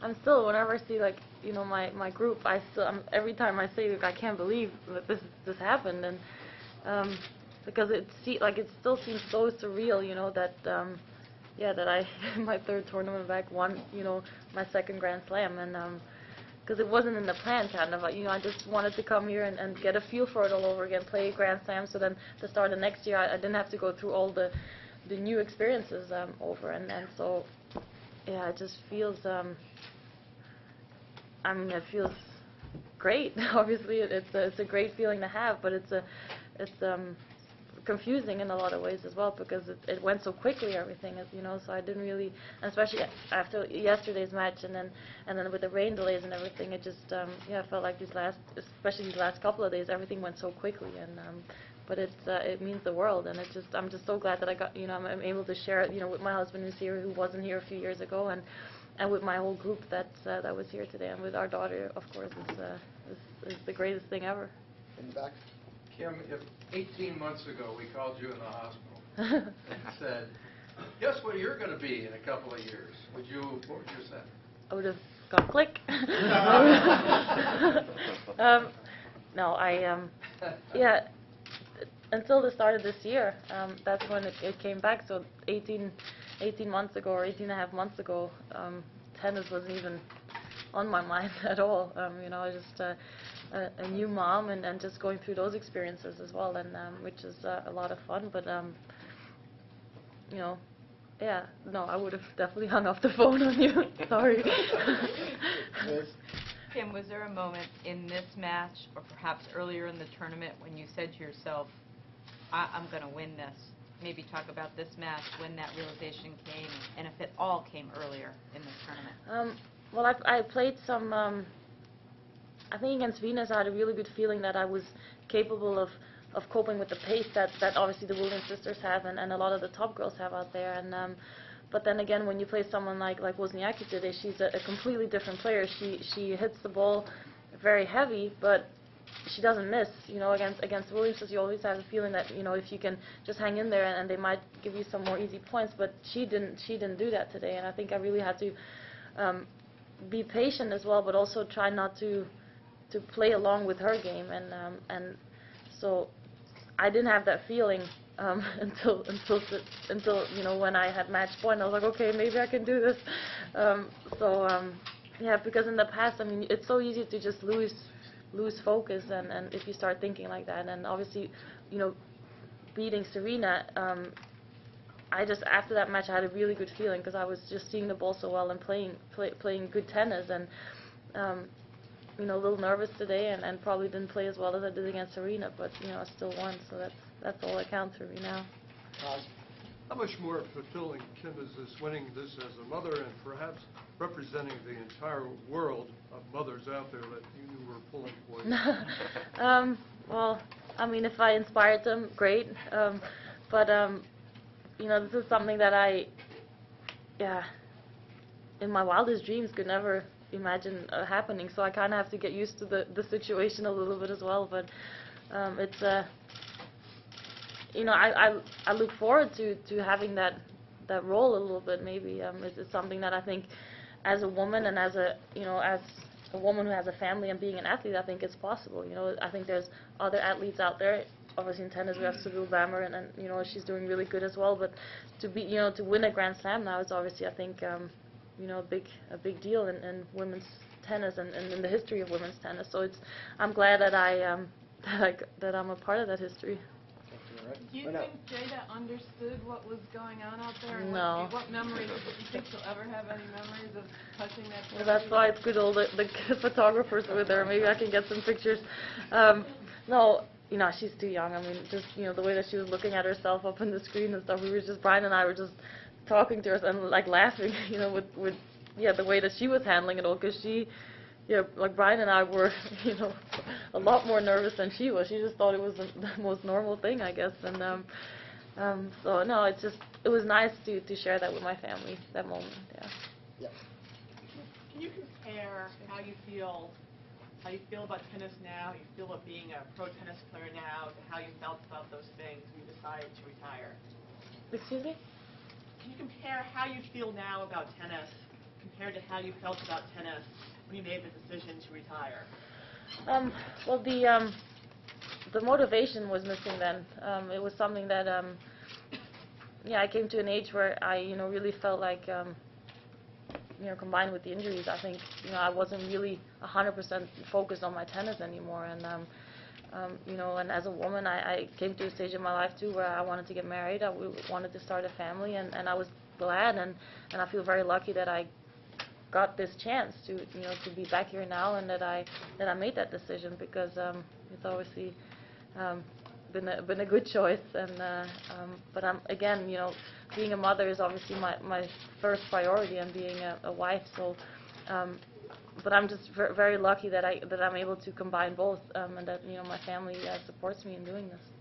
I'm still, whenever I see, like, my group, every time I say, like, I can't believe that this happened, and because it still seems so surreal, that yeah, that I my third tournament back won, my second Grand Slam, and because it wasn't in the plan, kind of. I just wanted to come here and get a feel for it all over again, play Grand Slam, so then to start the next year, I didn't have to go through all the new experiences over, and so yeah, it just feels. I mean, it feels great. Obviously, it's a great feeling to have, but it's confusing in a lot of ways as well, because it went so quickly, everything, so I didn't really, especially after yesterday's match, and then with the rain delays and everything, it just yeah, I felt like especially these last couple of days, everything went so quickly, and but it means the world, and I'm just so glad that I got, I'm able to share it, with my husband who's here, who wasn't here a few years ago, and with my whole group that was here today, and with our daughter, of course, is the greatest thing ever. In the back. Kim, if 18 months ago we called you in the hospital and said, guess what you're going to be in a couple of years, what would you say? I would have gone click. No, yeah, until the start of this year, that's when it came back. So 18 months ago, or 18 and a half months ago, tennis wasn't even on my mind at all. I was just a new mom, and just going through those experiences as well, and which is a lot of fun. But yeah, no, I would have definitely hung up the phone on you. Sorry. Kim, was there a moment in this match, or perhaps earlier in the tournament, when you said to yourself, I'm going to win this? Maybe talk about this match, when that realization came, and if it all came earlier in this tournament. Well, I played some, I think against Venus, I had a really good feeling that I was capable of coping with the pace that obviously the Williams sisters have, and a lot of the top girls have out there. And but then again, when you play someone like Wozniacki today, she's a completely different player. She hits the ball very heavy, but she doesn't miss. Against Williams, you always have a feeling that if you can just hang in there, and they might give you some more easy points. But she didn't do that today, and I think I really had to be patient as well, but also try not to play along with her game, and so I didn't have that feeling until when I had match point. I was like, okay, maybe I can do this. Yeah, because in the past, I mean, it's so easy to just lose focus, and if you start thinking like that, and obviously, beating Serena, after that match I had a really good feeling, because I was just seeing the ball so well and playing good tennis, and a little nervous today, and probably didn't play as well as I did against Serena, but I still won, so that's all that counts for me now. How much more fulfilling, Kim, is this, winning this as a mother, and perhaps representing the entire world of mothers out there that you were pulling for you? Well, I mean, if I inspired them, great. But this is something that in my wildest dreams could never imagine happening. So I kind of have to get used to the situation a little bit as well. But it's I look forward to having that role a little bit. Maybe it's something that I think, as a woman, and as a woman who has a family and being an athlete, I think it's possible. I think there's other athletes out there. Obviously in tennis we have Seville Bammer, and she's doing really good as well. But to win a Grand Slam now is obviously, I think, a big deal in women's tennis, and in the history of women's tennis. So I'm glad that that I'm a part of that history. Do you think Jada understood what was going on out there? And No. What memories? Do you think she'll ever have any memories of touching that? Well, that's why it's good all the photographers with her. Maybe I can get some pictures. No, she's too young. I mean, just the way that she was looking at herself up on the screen and stuff. Brian and I were just talking to her and like laughing, with the way that she was handling it all, because like Brian and I were, a lot more nervous than she was. She just thought it was the most normal thing, I guess. And so no, it was nice to share that with my family, that moment. Yeah. Can you compare how you feel about tennis now, how you feel about being a pro tennis player now, to how you felt about those things when you decided to retire? Excuse me? Can you compare how you feel now about tennis compared to how you felt about tennis when you made the decision to retire? Well, the motivation was missing then. It was something that, I came to an age where I, really felt like, combined with the injuries, I think, I wasn't really 100% focused on my tennis anymore. And, and as a woman, I came to a stage in my life too where I wanted to get married. I wanted to start a family, and I was glad, and I feel very lucky that I got this chance to be back here now, and that I made that decision, because it's obviously been a good choice. And but again, being a mother is obviously my first priority, and being a wife. So, but I'm just very lucky that I'm able to combine both, and that my family supports me in doing this.